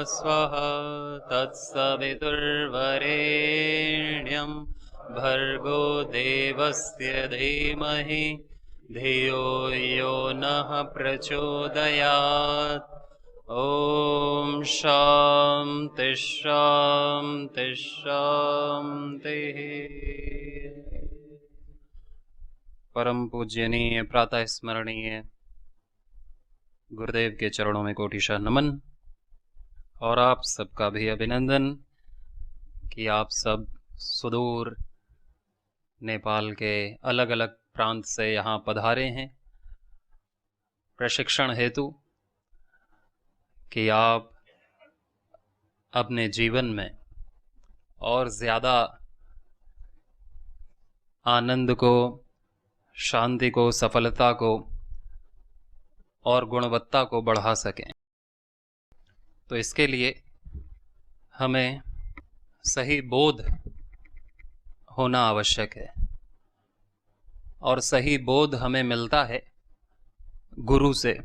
स्वः तत्सवितुर्वरेण्यं भर्गो देवस्य धीमहि धियो यो नः प्रचोदयात्। ओम शांति शांति शांति। परम पूज्यनीय प्रातः स्मरणीय गुरुदेव के चरणों में कोटिशः नमन और आप सबका भी अभिनंदन कि आप सब सुदूर नेपाल के अलग अलग प्रांत से यहाँ पधारे हैं प्रशिक्षण हेतु, कि आप अपने जीवन में और ज़्यादा आनंद को, शांति को, सफलता को और गुणवत्ता को बढ़ा सकें। तो इसके लिए हमें सही बोध होना आवश्यक है और सही बोध हमें मिलता है गुरु से,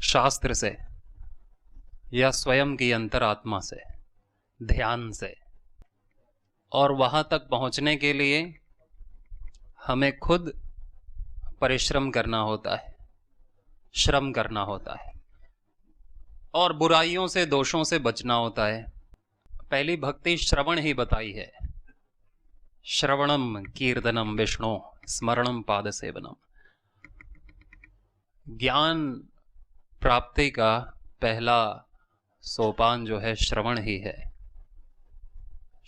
शास्त्र से या स्वयं की अंतरात्मा से, ध्यान से। और वहाँ तक पहुँचने के लिए हमें खुद परिश्रम करना होता है, श्रम करना होता है और बुराइयों से, दोषों से बचना होता है। पहली भक्ति श्रवण ही बताई है। श्रवणम कीर्तनम विष्णु स्मरणम पाद सेवनम। ज्ञान प्राप्ति का पहला सोपान जो है श्रवण ही है।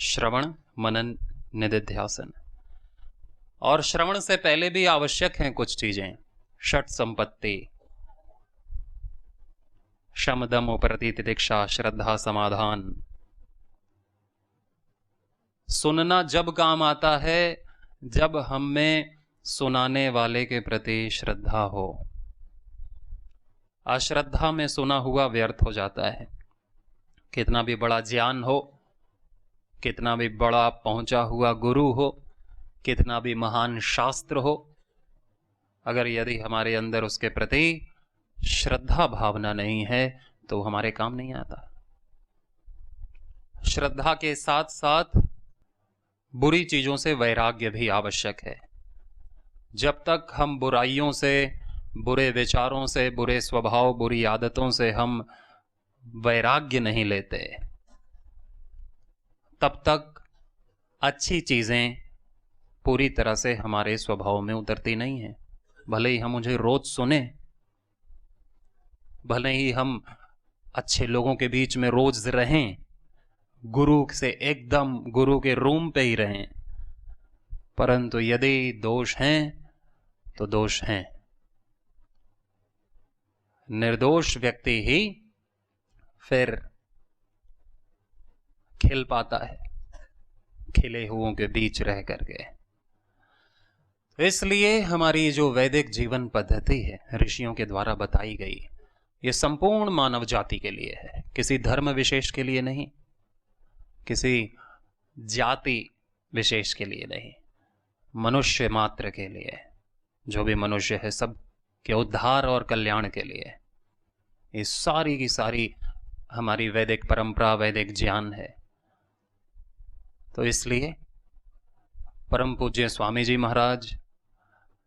श्रवण, मनन, निधिध्यासन। और श्रवण से पहले भी आवश्यक हैं कुछ चीजें। षट संपत्ति, शम दम उपरति तितिक्षा श्रद्धा समाधान। सुनना जब काम आता है जब हम में सुनाने वाले के प्रति श्रद्धा हो। अश्रद्धा में सुना हुआ व्यर्थ हो जाता है। कितना भी बड़ा ज्ञान हो, कितना भी बड़ा पहुंचा हुआ गुरु हो, कितना भी महान शास्त्र हो, अगर यदि हमारे अंदर उसके प्रति श्रद्धा भावना नहीं है तो हमारे काम नहीं आता। श्रद्धा के साथ साथ बुरी चीजों से वैराग्य भी आवश्यक है। जब तक हम बुराइयों से, बुरे विचारों से, बुरे स्वभाव, बुरी आदतों से हम वैराग्य नहीं लेते, तब तक अच्छी चीजें पूरी तरह से हमारे स्वभाव में उतरती नहीं है। भले ही हम मुझे रोज सुने, भले ही हम अच्छे लोगों के बीच में रोज रहें, गुरु से एकदम गुरु के रूम पे ही रहें, परंतु यदि दोष हैं तो दोष हैं। निर्दोष व्यक्ति ही फिर खिल पाता है, खिले हुओं के बीच रह करके। इसलिए हमारी जो वैदिक जीवन पद्धति है, ऋषियों के द्वारा बताई गई, ये संपूर्ण मानव जाति के लिए है। किसी धर्म विशेष के लिए नहीं, किसी जाति विशेष के लिए नहीं, मनुष्य मात्र के लिए। जो भी मनुष्य है सब के उद्धार और कल्याण के लिए ये सारी की सारी हमारी वैदिक परंपरा, वैदिक ज्ञान है। तो इसलिए परम पूज्य स्वामी जी महाराज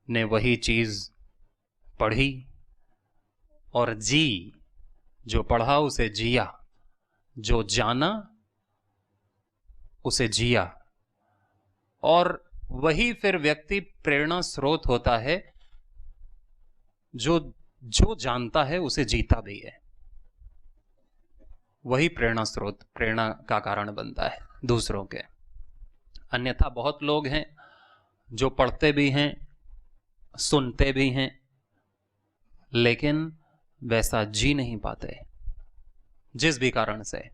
ने वही चीज पढ़ी और जी। जो पढ़ा उसे जिया, जो जाना उसे जिया। और वही फिर व्यक्ति प्रेरणा स्रोत होता है। जो जानता है उसे जीता भी है। वही प्रेरणा स्रोत, प्रेरणा का कारण बनता है दूसरों के। अन्यथा बहुत लोग हैं जो पढ़ते भी हैं, सुनते भी हैं, लेकिन वैसा जी नहीं पाते जिस भी कारण से,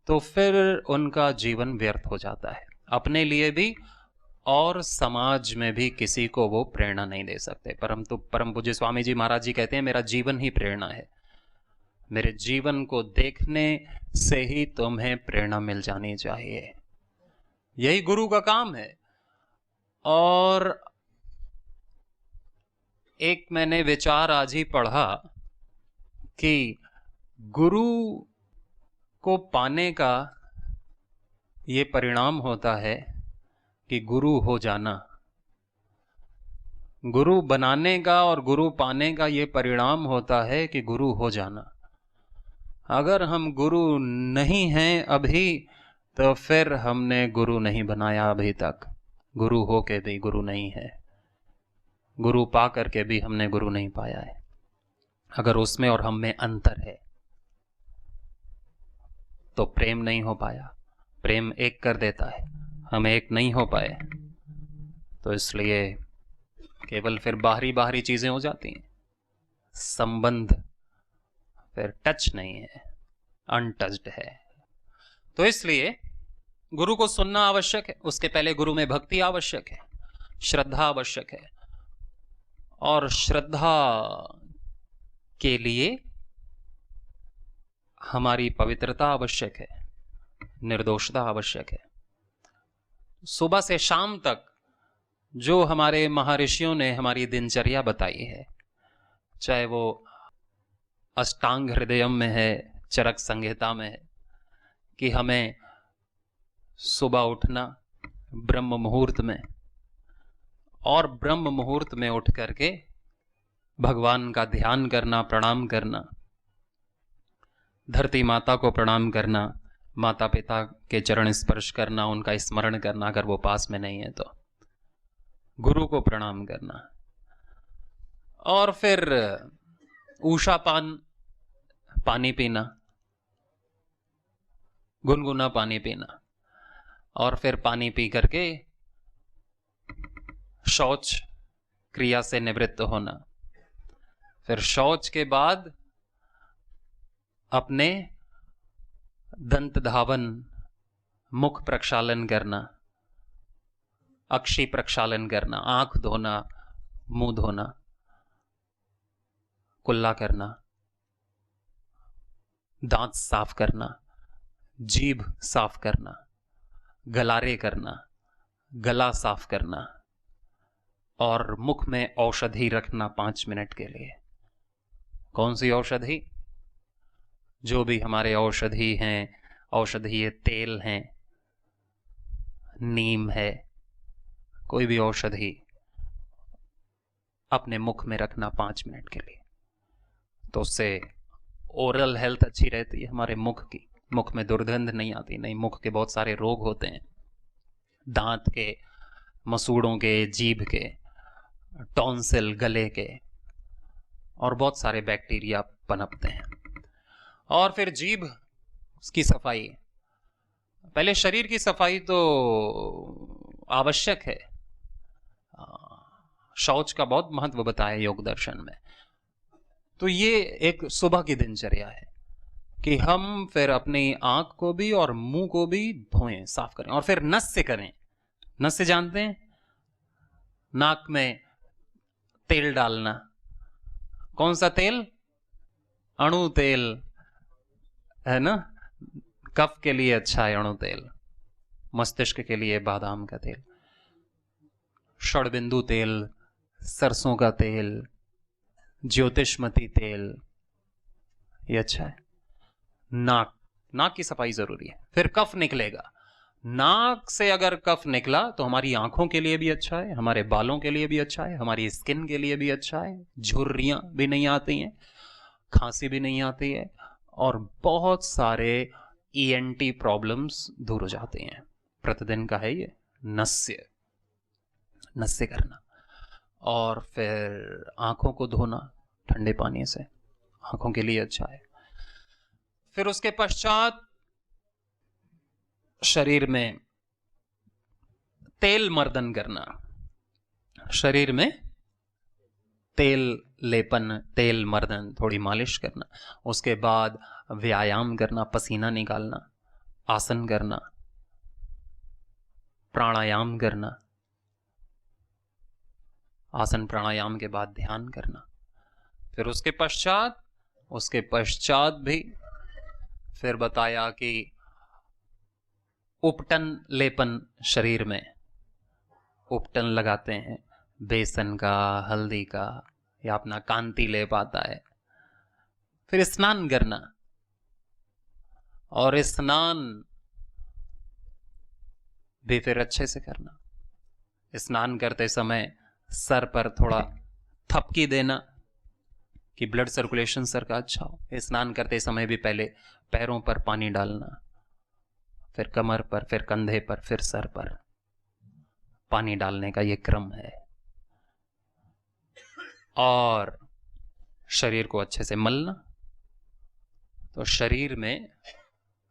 तो फिर उनका जीवन व्यर्थ हो जाता है। अपने लिए भी और समाज में भी किसी को वो प्रेरणा नहीं दे सकते। परंतु परम पूज्य स्वामी जी महाराज जी कहते हैं, मेरा जीवन ही प्रेरणा है। मेरे जीवन को देखने से ही तुम्हें प्रेरणा मिल जानी चाहिए। यही गुरु का काम है। और एक मैंने विचार आज ही पढ़ा कि गुरु को पाने का ये परिणाम होता है कि गुरु हो जाना। गुरु बनाने का और गुरु पाने का ये परिणाम होता है कि गुरु हो जाना। अगर हम गुरु नहीं हैं अभी, तो फिर हमने गुरु नहीं बनाया अभी तक। गुरु हो के भी गुरु नहीं है, गुरु पा करके भी हमने गुरु नहीं पाया है। अगर उसमें और हम में अंतर है तो प्रेम नहीं हो पाया। प्रेम एक कर देता है, हम एक नहीं हो पाए, तो इसलिए केवल फिर बाहरी बाहरी चीजें हो जाती हैं, संबंध फिर टच नहीं है, अनटच्ड है। तो इसलिए गुरु को सुनना आवश्यक है। उसके पहले गुरु में भक्ति आवश्यक है, श्रद्धा आवश्यक है, और श्रद्धा के लिए हमारी पवित्रता आवश्यक है, निर्दोषता आवश्यक है। सुबह से शाम तक जो हमारे महर्षियों ने हमारी दिनचर्या बताई है, चाहे वो अष्टांग हृदयम में है, चरक संहिता में है, कि हमें सुबह उठना ब्रह्म मुहूर्त में, और ब्रह्म मुहूर्त में उठ करके भगवान का ध्यान करना, प्रणाम करना, धरती माता को प्रणाम करना, माता पिता के चरण स्पर्श करना, उनका स्मरण करना, अगर वो पास में नहीं है तो गुरु को प्रणाम करना, और फिर ऊषापान, पानी पीना, गुनगुना पानी पीना, और फिर पानी पी करके शौच क्रिया से निवृत्त होना। फिर शौच के बाद अपने दंत धावन, मुख प्रक्षालन करना, अक्षि प्रक्षालन करना, आंख धोना, मुंह धोना, कुल्ला करना, दांत साफ करना, जीभ साफ करना, गलारे करना, गला साफ करना, और मुख में औषधि रखना 5 मिनट के लिए। कौन सी औषधि? जो भी हमारे औषधि हैं, औषधीय तेल हैं, नीम है, कोई भी औषधि अपने मुख में रखना 5 मिनट के लिए। तो उससे ओरल हेल्थ अच्छी रहती है हमारे मुख की, मुख में दुर्गंध नहीं आती। नहीं, मुख के बहुत सारे रोग होते हैं, दांत के, मसूड़ों के, जीभ के, टॉन्सिल, गले के, और बहुत सारे बैक्टीरिया पनपते हैं। और फिर जीभ की सफाई, पहले शरीर की सफाई तो आवश्यक है। शौच का बहुत महत्व बताया योग दर्शन में। तो ये एक सुबह की दिनचर्या है कि हम फिर अपनी आंख को भी और मुंह को भी धोएं, साफ करें, और फिर नस से करें। नस से जानते हैं? नाक में तेल डालना। कौन सा तेल? अणु तेल है ना, कफ के लिए अच्छा है अणु तेल, मस्तिष्क के लिए बादाम का तेल, षड़बिंदु तेल, सरसों का तेल, ज्योतिषमती तेल, ये अच्छा है। नाक की सफाई जरूरी है। फिर कफ निकलेगा। नाक से अगर कफ निकला तो हमारी आंखों के लिए भी अच्छा है, हमारे बालों के लिए भी अच्छा है, हमारी स्किन के लिए भी अच्छा है। झुर्रियां भी नहीं आती हैं, खांसी भी नहीं आती है, और बहुत सारे ENT प्रॉब्लम्स दूर हो जाते हैं। प्रतिदिन का है ये नस्य करना। और फिर आंखों को धोना ठंडे पानी से, आंखों के लिए अच्छा है। फिर उसके पश्चात शरीर में तेल मर्दन करना, शरीर में तेल लेपन, तेल मर्दन, थोड़ी मालिश करना। उसके बाद व्यायाम करना, पसीना निकालना, आसन करना, प्राणायाम करना, आसन प्राणायाम के बाद ध्यान करना। फिर उसके पश्चात भी फिर बताया कि उपटन लेपन, शरीर में उपटन लगाते हैं, बेसन का, हल्दी का, या अपना कांति लेप आता है। फिर स्नान करना, और स्नान भी फिर अच्छे से करना। स्नान करते समय सर पर थोड़ा थपकी देना कि ब्लड सर्कुलेशन सर का अच्छा हो। स्नान करते समय भी पहले पैरों पर पानी डालना, फिर कमर पर, फिर कंधे पर, फिर सर पर पानी डालने का ये क्रम है। और शरीर को अच्छे से मलना, तो शरीर में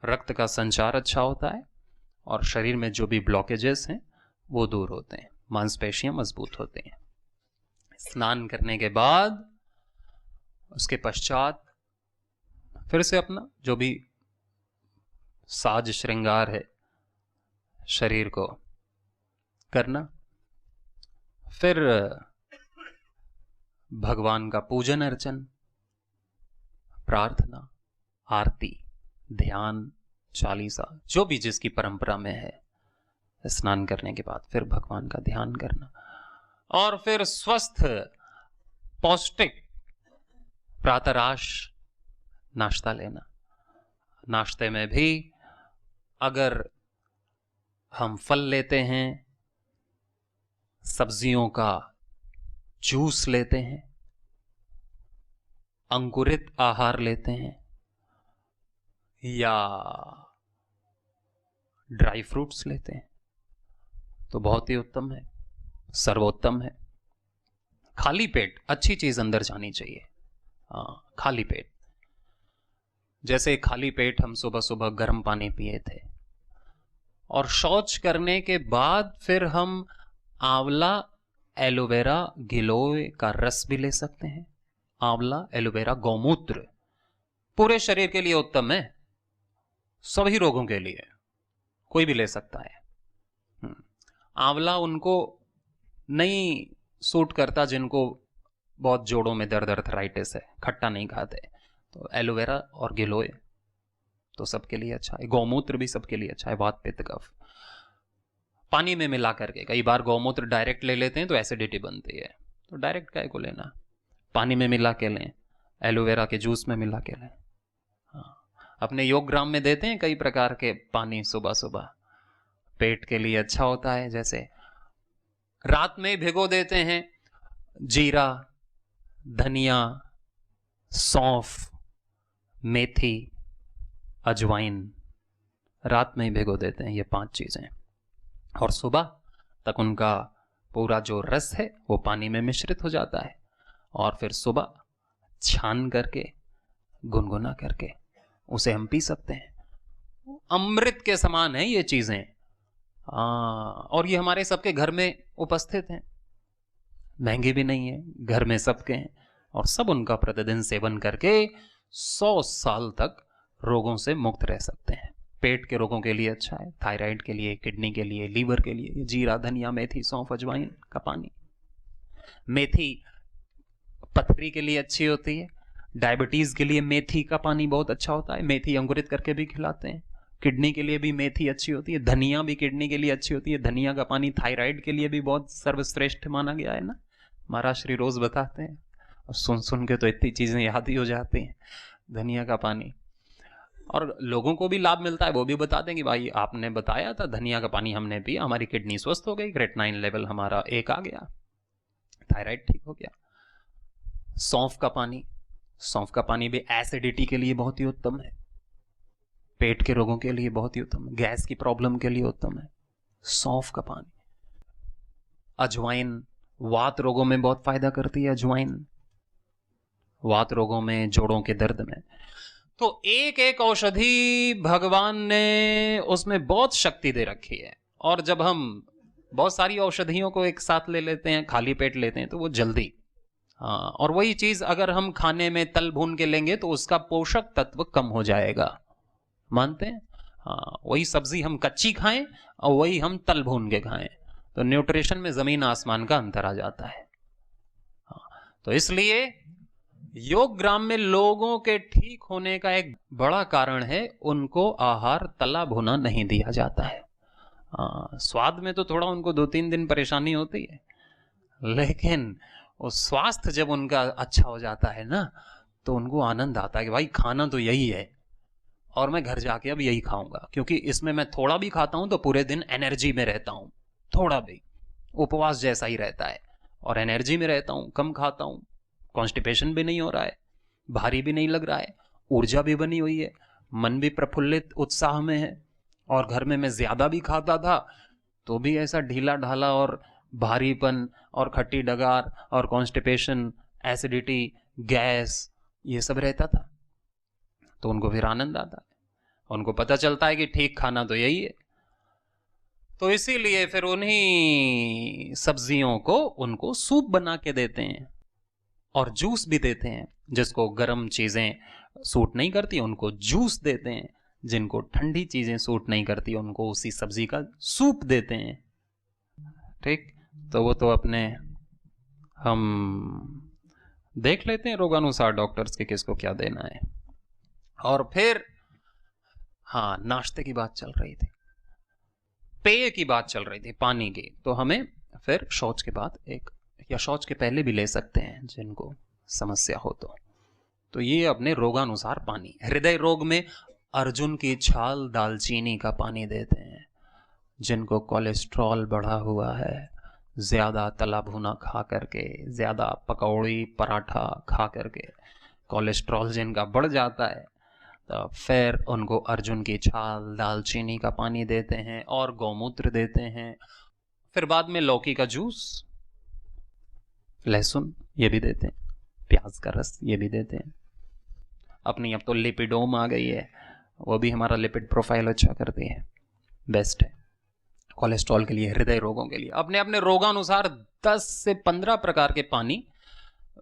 रक्त का संचार अच्छा होता है और शरीर में जो भी ब्लॉकेजेस हैं वो दूर होते हैं, मांसपेशियां मजबूत होती हैं। स्नान करने के बाद उसके पश्चात फिर से अपना जो भी साज श्रृंगार है शरीर को करना, फिर भगवान का पूजन अर्चन, प्रार्थना, आरती, ध्यान, चालीसा, जो भी जिसकी परंपरा में है। स्नान करने के बाद फिर भगवान का ध्यान करना और फिर स्वस्थ पौष्टिक प्रातराश नाश्ता लेना। नाश्ते में भी अगर हम फल लेते हैं, सब्जियों का जूस लेते हैं, अंकुरित आहार लेते हैं या ड्राई फ्रूट्स लेते हैं तो बहुत ही उत्तम है, सर्वोत्तम है। खाली पेट अच्छी चीज अंदर जानी चाहिए। खाली पेट, जैसे खाली पेट हम सुबह सुबह गर्म पानी पिए थे और शौच करने के बाद फिर हम आंवला एलोवेरा गिलोय का रस भी ले सकते हैं। आंवला एलोवेरा गौमूत्र पूरे शरीर के लिए उत्तम है, सभी रोगों के लिए, कोई भी ले सकता है। आंवला उनको नहीं सूट करता जिनको बहुत जोड़ों में दर्द, अर्थराइटिस है, खट्टा नहीं खाते, तो एलोवेरा और गिलोय तो सबके लिए अच्छा है। गौमूत्र भी सबके लिए अच्छा है, वात पित्त कफ। पानी में मिला करके, कई बार गौमूत्र डायरेक्ट ले लेते हैं तो एसिडिटी बनती है, तो डायरेक्ट काय को लेना, पानी में मिला के लें, एलोवेरा के जूस में मिला के लें। अपने योग ग्राम में देते हैं कई प्रकार के पानी सुबह सुबह, पेट के लिए अच्छा होता है। जैसे रात में भिगो देते हैं जीरा, धनिया, सौंफ, मेथी, अजवाइन, रात में ही भिगो देते हैं ये 5 चीजें, और सुबह तक उनका पूरा जो रस है वो पानी में मिश्रित हो जाता है और फिर सुबह छान करके, गुनगुना करके उसे हम पी सकते हैं। अमृत के समान है ये चीजें। और ये हमारे सबके घर में उपस्थित हैं, महंगी भी नहीं है, घर में सबके हैं और सब उनका प्रतिदिन सेवन करके 100 साल तक रोगों से मुक्त रह सकते हैं। पेट के रोगों के लिए अच्छा है, थायराइड के लिए, किडनी के लिए, लीवर के लिए। जीरा, धनिया, मेथी, सौंफ, अजवाइन का पानी। मेथी पथरी के लिए अच्छी होती है, डायबिटीज के लिए मेथी का पानी बहुत अच्छा होता है, मेथी अंकुरित करके भी खिलाते हैं। किडनी के लिए भी मेथी अच्छी होती है, धनिया भी किडनी के लिए अच्छी होती है। धनिया का पानी थायराइड के लिए भी बहुत सर्वश्रेष्ठ माना गया है ना, महाराज श्री रोज बताते हैं, और सुन सुन के तो इतनी चीजें याद ही हो जाती हैं। धनिया का पानी, और लोगों को भी लाभ मिलता है, वो भी बता देंगे, भाई आपने बताया था, धनिया का पानी हमने पिया, हमारी किडनी स्वस्थ हो गई, क्रेटिनाइन लेवल हमारा 1 आ गया, थायराइड ठीक हो गया। सौंफ का पानी, सौंफ का पानी भी एसिडिटी के लिए बहुत ही उत्तम है, पेट के रोगों के लिए बहुत ही उत्तम है, गैस की प्रॉब्लम के लिए उत्तम है सौंफ का पानी। अजवाइन वात रोगों में बहुत फायदा करती है, अजवाइन वात रोगों में, जोड़ों के दर्द में। तो एक एक औषधि भगवान ने उसमें बहुत शक्ति दे रखी है, और जब हम बहुत सारी औषधियों को एक साथ ले लेते हैं, खाली पेट लेते हैं, तो वो जल्दी, और वही चीज अगर हम खाने में तल भून के लेंगे तो उसका पोषक तत्व कम हो जाएगा, मानते हैं? वही सब्जी हम कच्ची खाएं और वही हम तल भून के खाएं तो न्यूट्रिशन में जमीन आसमान का अंतर आ जाता है। तो इसलिए योग ग्राम में लोगों के ठीक होने का एक बड़ा कारण है, उनको आहार तला भुना नहीं दिया जाता है। स्वाद में तो थोड़ा उनको 2-3 दिन परेशानी होती है, लेकिन वो स्वास्थ्य जब उनका अच्छा हो जाता है ना, तो उनको आनंद आता है कि भाई खाना तो यही है, और मैं घर जाके अब यही खाऊंगा, क्योंकि इसमें मैं थोड़ा भी खाता हूं तो पूरे दिन एनर्जी में रहता हूं, थोड़ा भी उपवास जैसा ही रहता है और एनर्जी में रहता हूं, कम खाता हूं, कॉन्स्टिपेशन भी नहीं हो रहा है, भारी भी नहीं लग रहा है, ऊर्जा भी बनी हुई है, मन भी प्रफुल्लित उत्साह में है। और घर में मैं ज्यादा भी खाता था तो भी ऐसा ढीला ढाला और भारीपन और खट्टी डगार और कॉन्स्टिपेशन, एसिडिटी, गैस, ये सब रहता था। तो उनको फिर आनंद आता है, उनको पता चलता है कि ठीक खाना तो यही है। तो इसीलिए फिर उन्हीं सब्जियों को उनको सूप बना के देते हैं और जूस भी देते हैं। जिसको गर्म चीजें सूट नहीं करती उनको जूस देते हैं, जिनको ठंडी चीजें सूट नहीं करती उनको उसी सब्जी का सूप देते हैं। ठीक, तो वो तो अपने हम देख लेते हैं रोगानुसार डॉक्टर्स के किसको क्या देना है। और फिर हाँ, नाश्ते की बात चल रही थी, पेय की बात चल रही थी, पानी की। तो हमें फिर शौच के बाद एक, या शौच के पहले भी ले सकते हैं जिनको समस्या हो तो ये अपने रोगानुसार पानी। हृदय रोग में अर्जुन की छाल दालचीनी का पानी देते हैं। जिनको कोलेस्ट्रॉल बढ़ा हुआ है, ज्यादा तला भुना खा करके, ज्यादा पकौड़ी पराठा खा करके कोलेस्ट्रॉल जिनका बढ़ जाता है, तो फिर उनको अर्जुन की छाल दालचीनी का पानी देते हैं और गौमूत्र देते हैं। फिर बाद में लौकी का जूस, लहसुन ये भी देते हैं, प्याज का रस ये भी देते हैं। अपनी अब तो लिपिडोम आ गई है, वो भी हमारा लिपिड प्रोफाइल अच्छा करती है, बेस्ट है कोलेस्ट्रॉल के लिए, हृदय रोगों के लिए। अपने अपने रोगानुसार 10 से 15 प्रकार के पानी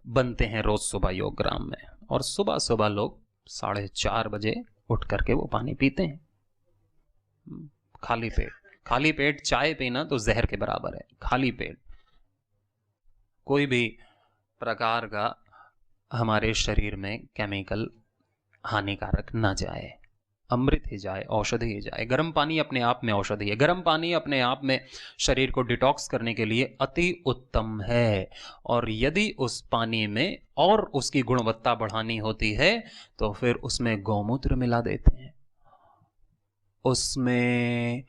बनते हैं रोज सुबह योग ग्राम में। और सुबह सुबह लोग 4:30 बजे उठ करके वो पानी पीते हैं खाली पेट। खाली पेट चाय पीना तो जहर के बराबर है। खाली पेट कोई भी प्रकार का हमारे शरीर में केमिकल हानिकारक ना जाए, अमृत ही जाए, औषधि ही जाए। गर्म पानी अपने आप में औषधि है। गर्म पानी अपने आप में शरीर को डिटॉक्स करने के लिए अति उत्तम है। और यदि उस पानी में और उसकी गुणवत्ता बढ़ानी होती है तो फिर उसमें गौमूत्र मिला देते हैं, उसमें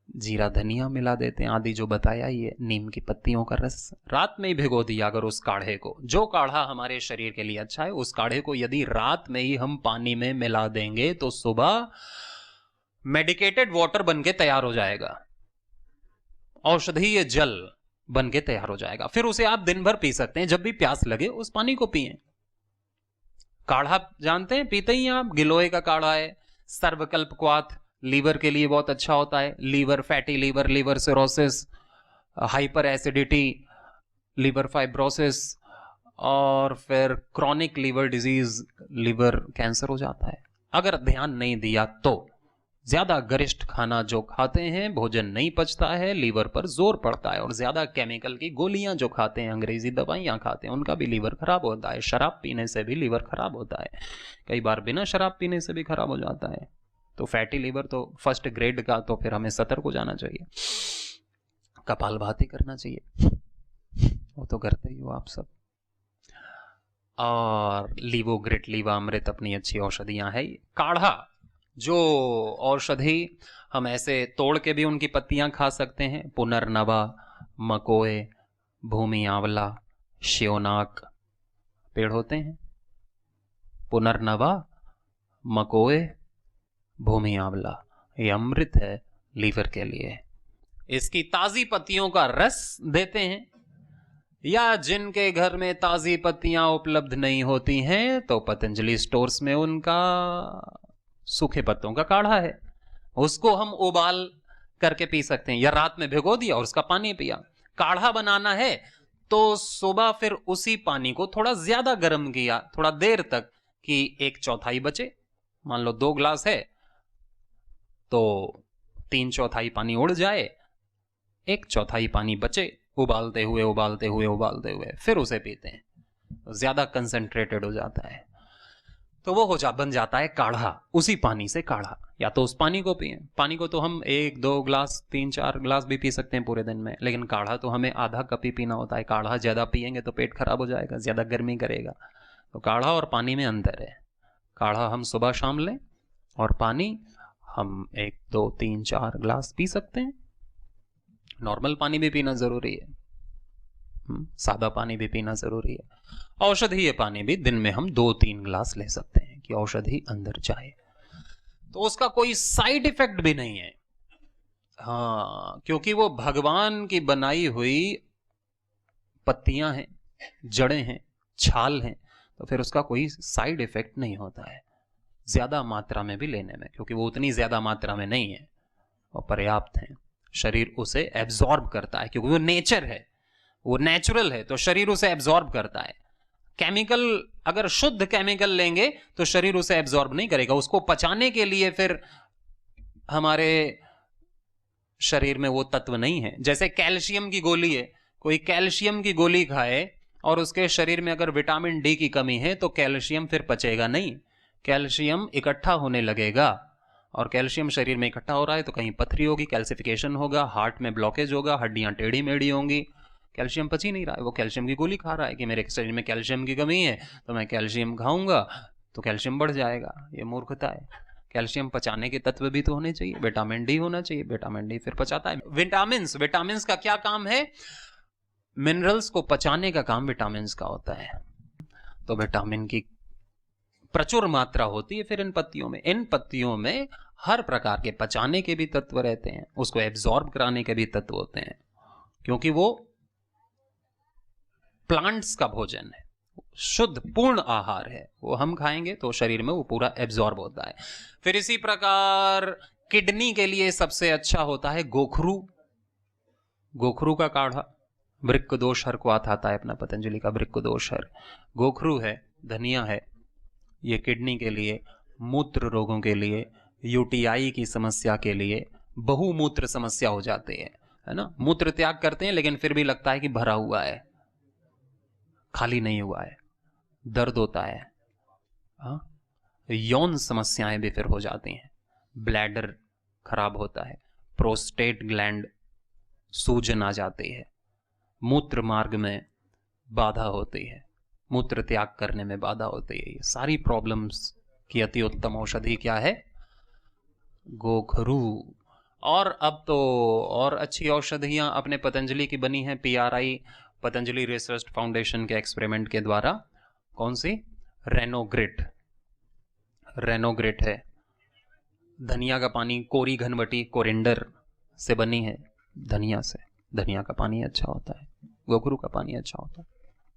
जीरा धनिया मिला देते हैं, आदि जो बताया ही है, नीम की पत्तियों का रस। रात में ही भिगो दिया अगर उस काढ़े को, जो काढ़ा हमारे शरीर के लिए अच्छा है, उस काढ़े को यदि रात में ही हम पानी में मिला देंगे तो सुबह मेडिकेटेड वाटर बन के तैयार हो जाएगा, औषधीय जल बन के तैयार हो जाएगा। फिर उसे आप दिन भर पी सकते हैं, जब भी प्यास लगे उस पानी को पिए। काढ़ा जानते हैं, पीते ही आप, गिलोय का काढ़ा है, सर्वकल्पक्वाथ लीवर के लिए बहुत अच्छा होता है। Liver, fatty liver, liver cirrhosis, hyper acidity, liver fibrosis, और फिर chronic liver disease, liver cancer हो जाता है अगर ध्यान नहीं दिया तो। ज्यादा गरिष्ठ खाना जो खाते हैं, भोजन नहीं पचता है, लीवर पर जोर पड़ता है। और ज्यादा केमिकल की गोलियां जो खाते हैं, अंग्रेजी दवाइयां खाते हैं, उनका भी लीवर खराब होता है। शराब पीने से भी लीवर खराब होता है, कई बार बिना शराब पीने से भी खराब हो जाता है। तो फैटी लीवर तो फर्स्ट ग्रेड का, तो फिर हमें सतर्क हो जाना चाहिए, कपालभाति करना चाहिए, वो तो करते ही हो आप सब। और लीवोग्रिट, लीवामृत अपनी अच्छी औषधियां है। काढ़ा जो औषधि हम ऐसे तोड़ के भी उनकी पत्तियां खा सकते हैं। पुनर्नवा, मकोए, भूमि आंवला, श्योनाक पेड़ होते हैं। पुनर्नवा, मकोए, भूमि आंवला, ये अमृत है लीवर के लिए। इसकी ताजी पत्तियों का रस देते हैं, या जिनके घर में ताजी पत्तियां उपलब्ध नहीं होती हैं तो पतंजलि स्टोर्स में उनका सूखे पत्तों का काढ़ा है, उसको हम उबाल करके पी सकते हैं, या रात में भिगो दिया और उसका पानी पिया। काढ़ा बनाना है तो सुबह फिर उसी पानी को थोड़ा ज्यादा गर्म किया, थोड़ा देर तक, कि 1/4 बचे। मान लो 2 गिलास है तो 3/4 पानी उड़ जाए, 1/4 पानी बचे, उबालते हुए उबालते हुए उबालते हुए फिर उसे पीते हैं, तो ज्यादा कंसंट्रेटेड हो जाता है, तो वो बन जाता है काढ़ा। उसी पानी से काढ़ा, या तो उस पानी को पिए। पानी को तो हम 1-2 गिलास, 3-4 गिलास भी पी सकते हैं पूरे दिन में, लेकिन काढ़ा तो हमें आधा कप ही पीना होता है। काढ़ा ज्यादा पिएंगे तो पेट खराब हो जाएगा, ज्यादा गर्मी करेगा। तो काढ़ा और पानी में अंतर है। काढ़ा हम सुबह शाम लें, और पानी हम 1 2 3 4 ग्लास पी सकते हैं। नॉर्मल पानी भी पीना जरूरी है, सादा पानी भी पीना जरूरी है। औषधीय पानी भी दिन में हम 2-3 ग्लास ले सकते हैं कि औषधि अंदर जाए, तो उसका कोई साइड इफेक्ट भी नहीं है। हाँ, क्योंकि वो भगवान की बनाई हुई पत्तियां हैं, जड़ें हैं, छाल हैं, तो फिर उसका कोई साइड इफेक्ट नहीं होता है ज्यादा मात्रा में भी लेने में, क्योंकि वो उतनी ज्यादा मात्रा में नहीं है और पर्याप्त है। शरीर उसे एब्जॉर्ब करता है क्योंकि वो नेचर है, वो नेचुरल है, तो शरीर उसे एब्जॉर्ब करता है। केमिकल, अगर शुद्ध केमिकल लेंगे तो शरीर उसे एब्जॉर्ब नहीं करेगा, उसको पचाने के लिए फिर हमारे शरीर में वो तत्व नहीं है। जैसे कैल्शियम की गोली है, कोई कैल्शियम की गोली खाए और उसके शरीर में अगर विटामिन डी की कमी है तो कैल्शियम फिर पचेगा नहीं, कैल्शियम इकट्ठा होने लगेगा, और कैल्शियम शरीर में इकट्ठा हो रहा है तो कहीं पथरी होगी, कैल्सिफिकेशन होगा, हार्ट में ब्लॉकेज होगा, हड्डियां टेढ़ी मेढ़ी होंगी, कैल्शियम पच ही नहीं रहा है। वो कैल्शियम की गोली खा रहा है कि मेरे शरीर में कैल्शियम की कमी है तो मैं कैल्शियम खाऊंगा तो कैल्शियम बढ़ जाएगा। ये मूर्खता है। कैल्शियम पचाने के तत्व भी तो होने चाहिए, विटामिन डी होना चाहिए, विटामिन डी फिर पचाता है। विटामिन का क्या काम है? मिनरल्स को पचाने का काम विटामिन का होता है। तो विटामिन की प्रचुर मात्रा होती है फिर इन पत्तियों में हर प्रकार के पचाने के भी तत्व रहते हैं, उसको एब्जॉर्ब कराने के भी तत्व होते हैं, क्योंकि वो प्लांट्स का भोजन है, शुद्ध पूर्ण आहार है, वो हम खाएंगे तो शरीर में वो पूरा एब्जॉर्ब होता है। फिर इसी प्रकार किडनी के लिए सबसे अच्छा होता है गोखरू, गोखरू का काढ़ा। वृक्क दोष हर को आता है अपना पतंजलि का वृक्क दोष हर। गोखरू है, धनिया है, ये किडनी के लिए, मूत्र रोगों के लिए, यूटीआई की समस्या के लिए, बहुमूत्र समस्या हो जाती है ना, मूत्र त्याग करते हैं लेकिन फिर भी लगता है कि भरा हुआ है, खाली नहीं हुआ है, दर्द होता है, यौन समस्याएं भी फिर हो जाती हैं, ब्लैडर खराब होता है, प्रोस्टेट ग्लैंड सूजन आ जाती है, मूत्र मार्ग में बाधा होती है, मूत्र त्याग करने में बाधा होती है। ये सारी प्रॉब्लम्स की अति उत्तम औषधि क्या है? गोखरू। और अब तो और अच्छी औषधियां अपने पतंजलि की बनी हैं, पीआरआई पतंजलि रिसर्च फाउंडेशन के एक्सपेरिमेंट के द्वारा। कौन सी? रेनोग्रेट है, धनिया का पानी, कोरी घनवटी कोरिंडर से बनी है, धनिया से, धनिया का पानी अच्छा होता है, गोखरू का पानी अच्छा होता है,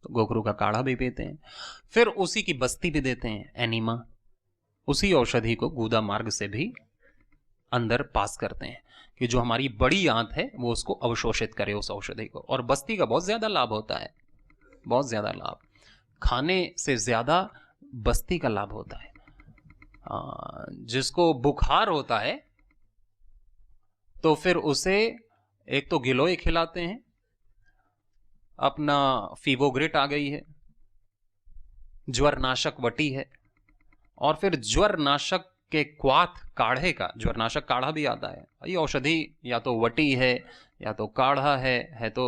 तो गोखरू का काढ़ा भी पीते हैं। फिर उसी की बस्ती भी देते हैं, एनीमा, उसी औषधि को गूदा मार्ग से भी अंदर पास करते हैं कि जो हमारी बड़ी आंत है वो उसको अवशोषित करे उस औषधि को। और बस्ती का बहुत ज्यादा लाभ होता है, बहुत ज्यादा लाभ, खाने से ज्यादा बस्ती का लाभ होता है। जिसको बुखार होता है तो फिर उसे एक तो गिलोय खिलाते हैं, अपना फीवोग्रेट आ गई है, ज्वरनाशक वटी है, और फिर ज्वरनाशक के क्वाथ काढ़े का, ज्वरनाशक काढ़ा भी आता है। ये औषधि या तो वटी है या तो काढ़ा है तो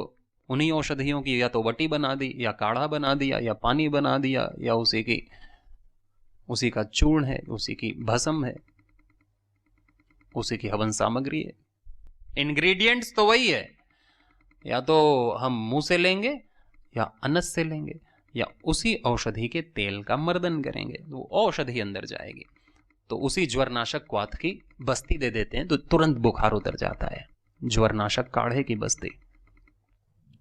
उन्हीं औषधियों की या तो वटी बना दी या काढ़ा बना दिया या पानी बना दिया या उसी का चूर्ण है, उसी की भस्म है, उसी की हवन सामग्री है। इंग्रेडिएंट्स तो वही है, या तो हम मुंह से लेंगे या अनस से लेंगे या उसी औषधि के तेल का मर्दन करेंगे तो औषधि अंदर जाएगी। तो उसी ज्वरनाशक क्वाथ की बस्ती दे देते हैं तो तुरंत बुखार उतर जाता है, ज्वरनाशक काढ़े की बस्ती।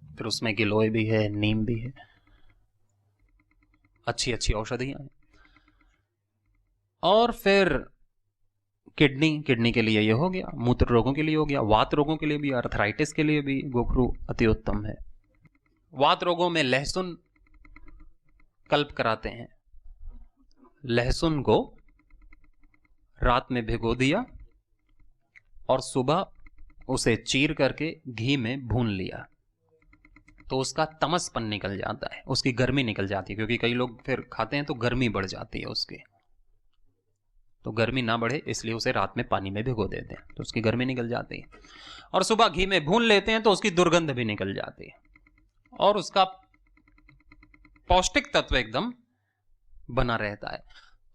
फिर उसमें गिलोय भी है, नीम भी है, अच्छी अच्छी औषधियां हैं। और फिर किडनी के लिए ये हो गया, मूत्र रोगों के लिए हो गया, वात रोगों के लिए भी, अर्थराइटिस के लिए भी गोखरू अति उत्तम है। वात रोगों में लहसुन कल्प कराते हैं। लहसुन को रात में भिगो दिया और सुबह उसे चीर करके घी में भून लिया तो उसका तमसपन निकल जाता है, उसकी गर्मी निकल जाती है, क्योंकि कई लोग फिर खाते हैं तो गर्मी बढ़ जाती है उसकी, तो गर्मी ना बढ़े इसलिए उसे रात में पानी में भिगो देते हैं तो उसकी गर्मी निकल जाती है, और सुबह घी में भून लेते हैं तो उसकी दुर्गंध भी निकल जाती है और उसका पौष्टिक तत्व एकदम बना रहता है।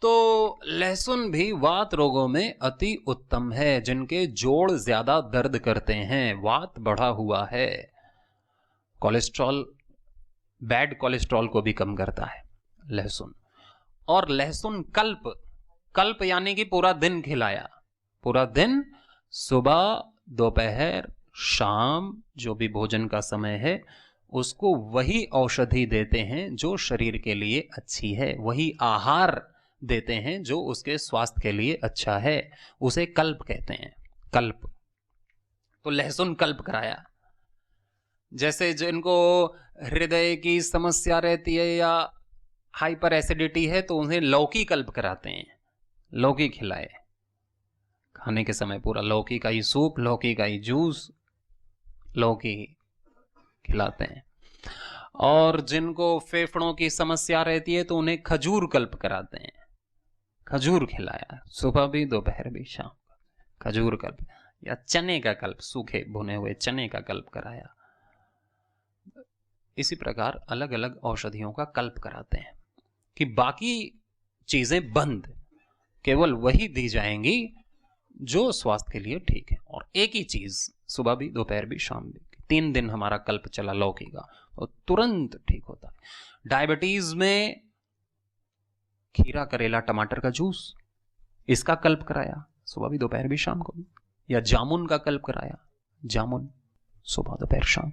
तो लहसुन भी वात रोगों में अति उत्तम है। जिनके जोड़ ज्यादा दर्द करते हैं, वात बढ़ा हुआ है, कोलेस्ट्रॉल, बैड कोलेस्ट्रॉल को भी कम करता है लहसुन। और लहसुन कल्प, कल्प यानी कि पूरा दिन खिलाया, पूरा दिन, सुबह, दोपहर, शाम, जो भी भोजन का समय है, उसको वही औषधि देते हैं जो शरीर के लिए अच्छी है, वही आहार देते हैं जो उसके स्वास्थ्य के लिए अच्छा है। उसे कल्प कहते हैं, कल्प। तो लहसुन कल्प कराया। जैसे जिनको हृदय की समस्या रहती है या हाइपर एसिडिटी है, तो उन्हें लौकी कल्प कराते हैं, लौकी खिलाए खाने के समय, पूरा लौकी का ही सूप, लौकी का ही जूस, लौकी खिलाते हैं। और जिनको फेफड़ों की समस्या रहती है तो उन्हें खजूर कल्प कराते हैं, खजूर खिलाया, सुबह भी, दोपहर भी, शाम को खजूर कल्प। या चने का कल्प, सूखे भुने हुए चने का कल्प कराया। इसी प्रकार अलग अलग औषधियों का कल्प कराते हैं कि बाकी चीजें बंद, केवल वही दी जाएंगी जो स्वास्थ्य के लिए ठीक है। और एक ही चीज सुबह भी, दोपहर भी, शाम भी। 3 दिन हमारा कल्प चला लौकी का, और तुरंत ठीक होता है। डायबिटीज में खीरा, करेला, टमाटर का जूस, इसका कल्प कराया सुबह भी, दोपहर भी, शाम को भी। या जामुन का कल्प कराया, जामुन सुबह, दोपहर, शाम।